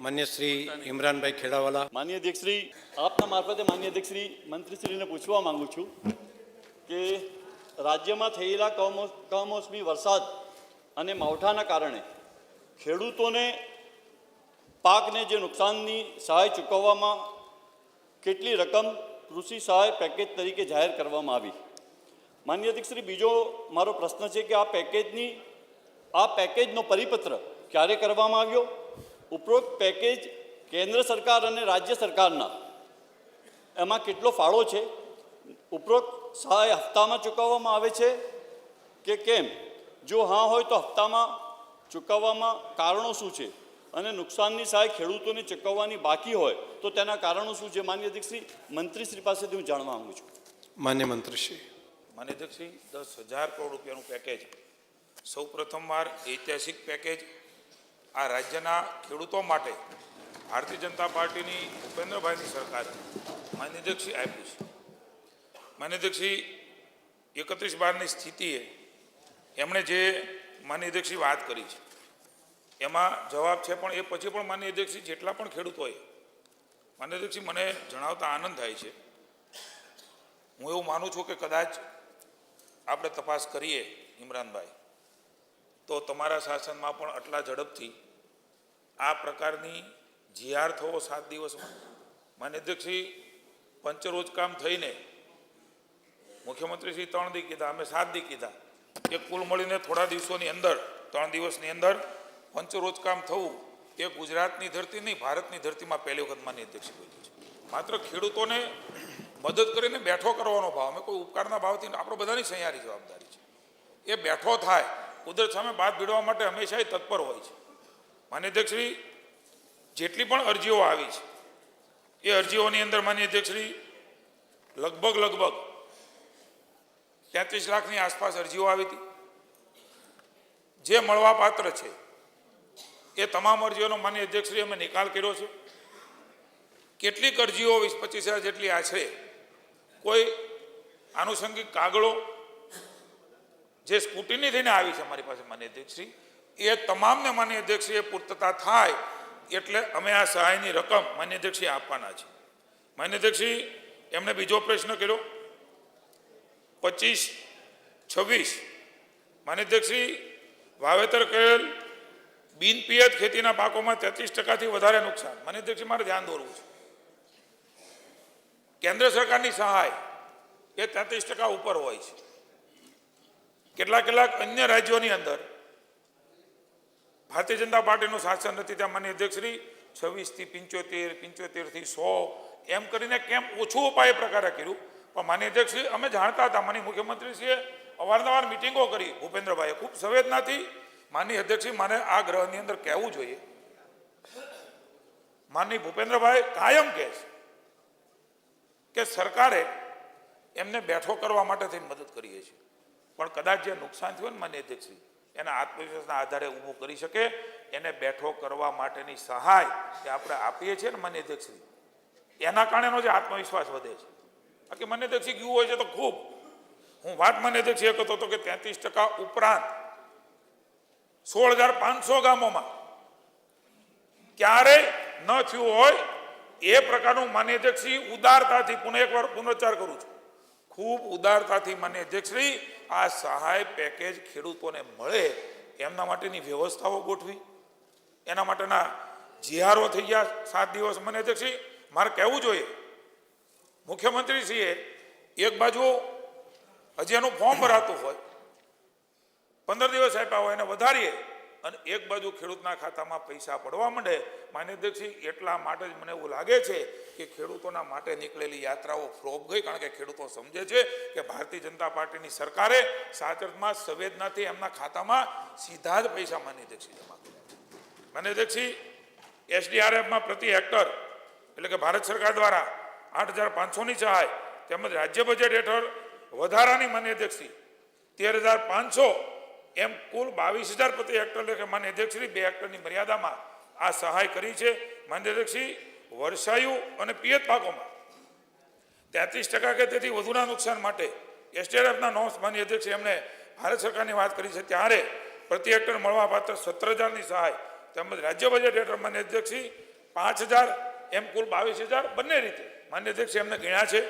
માન્ય શ્રી ઇમરાનભાઈ ખેડાવાલા. માન્ય અધ્યક્ષશ્રી, આપના મારફતે માન્ય અધ્યક્ષશ્રી મંત્રીશ્રીને પૂછવા માંગુ છું કે રાજ્યમાં થયેલા કમોસમી વરસાદ અને માવઠાના કારણે ખેડૂતોને પાકને જે નુકસાનની સહાય ચૂકવવામાં કેટલી રકમ કૃષિ સહાય પેકેજ તરીકે જાહેર કરવામાં આવી? માન્ય અધ્યક્ષશ્રી, બીજો મારો પ્રશ્ન છે કે આ પેકેજનો પરિપત્ર ક્યારે કરવામાં આવ્યો? ઉપરોક્ત પેકેજ કેન્દ્ર સરકાર અને રાજ્ય સરકારના એમાં કેટલો ફાળો છે? ઉપરોક્ત સહાય હપ્તામાં ચૂકવવામાં આવે છે કે કેમ? જો હા હોય તો હપ્તામાં ચૂકવવામાં કારણો શું છે? અને નુકસાનની સહાય ખેડૂતોને ચૂકવવાની બાકી હોય તો તેના કારણો શું છે? માન્ય અધ્યક્ષશ્રી, મંત્રીશ્રી પાસેથી હું જાણવા માંગુ છું. માન્ય મંત્રીશ્રી. માન્ય અધ્યક્ષશ્રી, 10,000 કરોડ રૂપિયાનું પેકેજ, સૌ પ્રથમવાર ઐતિહાસિક પેકેજ આ રાજ્યના ખેડૂતો માટે ભારતીય જનતા પાર્ટીની ભૂપેન્દ્રભાઈની સરકારે માન્ય અધ્યક્ષશ્રી આપ્યું છે. માન્ય અધ્યક્ષશ્રી, 31/12ની સ્થિતિએ એમણે જે માન્ય અધ્યક્ષશ્રી વાત કરી છે એમાં જવાબ છે, પણ એ પછી પણ માન્ય અધ્યક્ષશ્રી જેટલા પણ ખેડૂતોએ માન્ય અધ્યક્ષશ્રી મને જણાવતા આનંદ થાય છે. હું એવું માનું છું કે કદાચ આપણે તપાસ કરીએ ઇમરાનભાઈ, તો તમારા શાસનમાં પણ આટલા ઝડપથી આ પ્રકારની જીઆર થવો 7 દિવસમાં. માન્ય અધ્યક્ષશ્રી, પંચરોજકામ થઈને મુખ્યમંત્રીશ્રી 3 દી કીધા, અમે 7 દી કીધા, એ કુલ મળીને થોડા દિવસોની અંદર 3 દિવસની અંદર પંચરોજકામ થવું એ ગુજરાતની ધરતી નહીં, ભારતની ધરતીમાં પહેલી વખત માન્ય અધ્યક્ષશ્રી બોલ્યું છે. માત્ર ખેડૂતોને મદદ કરીને બેઠો કરવાનો ભાવ, અમે કોઈ ઉપકારના ભાવથી, આપણો બધાની સહિયારી જવાબદારી છે. એ બેઠો થાય, કુદરત સામે બાદ ભીડવા માટે હંમેશા એ તત્પર હોય છે. માન્ય અધ્યક્ષશ્રી, જેટલી પણ અરજીઓ આવી છે એ અરજીઓની અંદર માન્ય અધ્યક્ષશ્રી લગભગ 33 લાખની આસપાસ અરજીઓ આવી હતી. જે મળવાપાત્ર છે એ તમામ અરજીઓનો માન્ય અધ્યક્ષશ્રી અમે નિકાલ કર્યો છે. કેટલીક અરજીઓ 20-25 હજાર જેટલી આશરે, કોઈ આનુષંગિક કાગળો જે સ્કૂટીની થઈને આવી છે અમારી પાસે માન્ય અધ્યક્ષશ્રી, એ તમામને માન્ય અધ્યક્ષશ્રીએ પૂર્તતા થાય એટલે અમે આ સહાયની રકમ માન્ય અધ્યક્ષશ્રી આપવાના છે. માન્ય અધ્યક્ષશ્રી, એમણે બીજો પ્રશ્ન કર્યો 25-26. માન્ય અધ્યક્ષશ્રી, વાવેતર કરેલ બિનપિયત ખેતીના પાકોમાં 33%થી વધારે નુકસાન. માન્ય અધ્યક્ષશ્રી, મારે ધ્યાન દોરવું છે, કેન્દ્ર સરકારની સહાય એ 33% ઉપર હોય છે. કેટલાક અન્ય રાજ્યોની અંદર ભારતીય જનતા પાર્ટીનું શાસન નથી, ત્યાં માન્ય અધ્યક્ષશ્રી 26 થી 75, 75 થી 100 એમ કરીને કેમ ઓછું ઉપાય પ્રકારે કર્યું. પણ માન્ય અધ્યક્ષશ્રી, અમે જાણતા હતા, માની મુખ્યમંત્રીશ્રીએ અવારનવાર મિટિંગો કરી, ભૂપેન્દ્રભાઈએ ખૂબ સંવેદનાથી. માનની અધ્યક્ષશ્રી, મારે આ ગ્રહની અંદર કહેવું જોઈએ, માનની ભૂપેન્દ્રભાઈ કાયમ કહે છે કે સરકારે એમને બેઠો કરવા માટે થઈને મદદ કરીએ છીએ, પણ કદાચ જે નુકસાન થયું ને માન્ય અધ્યક્ષશ્રી, એના આત્મવિશ્વાસના આધારે ઊભું કરી શકે, એને બેઠો કરવા માટેની સહાય એ આપણે આપીએ છીએ ને માન્ય અધ્યક્ષશ્રી, એના કારણેનો જે આત્મવિશ્વાસ વધે છે. બાકી માન્ય અધ્યક્ષશ્રી ગયું હોય છે તો ખૂબ, હું વાત માન્ય અધ્યક્ષશ્રીએ કહેતો હતો કે 33% ઉપરાંત 16,500 ગામોમાં ક્યારેય ન થયું હોય એ પ્રકારનું માન્ય અધ્યક્ષશ્રી ઉદારતાથી, એકવાર પુનરોચ્ચાર કરું છું, ખૂબ ઉદારતાથી માન્ય અધ્યક્ષશ્રી આ સહાય પેકેજ ખેડૂતોને મળે એમના માટેની વ્યવસ્થાઓ ગોઠવી, એના માટેના જીઆરઓ થઈ ગયા 7 દિવસ. માન્ય અધ્યક્ષશ્રી, મારે કહેવું જોઈએ, મુખ્યમંત્રીશ્રીએ એક બાજુ હજી એનું ફોર્મ ભરાતું હોય, 15 દિવસ આપ્યા હોય એને વધારીએ, અને એક બાજુ ખેડૂતના ખાતામાં પૈસા પડવા માંડે. માન્ય અધ્યક્ષશ્રી, એટલા માટે જ મને એવું લાગે છે કે ખેડૂતોના માટે નીકળેલી યાત્રાઓ ફ્લોપ ગઈ, કારણ કે ખેડૂતો સમજે છે કે ભારતીય જનતા પાર્ટીની સરકારે સાચા અર્થમાં સંવેદનાથી એમના ખાતામાં સીધા જ પૈસા માન્ય અધ્યક્ષશ્રી જમા કર્યા. માન્ય અધ્યક્ષશ્રી, SDRFમાં પ્રતિ હેક્ટર એટલે કે ભારત સરકાર દ્વારા 8,500ની સહાય તેમજ રાજ્ય બજેટ હેઠળ વધારાની માન્ય અધ્યક્ષશ્રી 13,500 એમ કુલ 22,000 પ્રતિ હેક્ટર એટલે માન્ય અધ્યક્ષશ્રી 2 હેક્ટરની મર્યાદામાં આ સહાય કરી છે. માન્ય અધ્યક્ષશ્રી, વર્ષાયુ અને પિયત પાકોમાં 33% કે તેથી વધુના નુકસાન માટે SDRFના નોંધ માન્ય અધ્યક્ષ એમણે ભારત સરકારની વાત કરી છે, ત્યારે પ્રતિ હેક્ટર મળવાપાત્ર 17,000ની સહાય તેમજ રાજ્ય બજેટ હેઠળ માન્ય અધ્યક્ષશ્રી 5,000 એમ કુલ 22,000 બંને રીતે માન્ય અધ્યક્ષે એમને ગણ્યા છે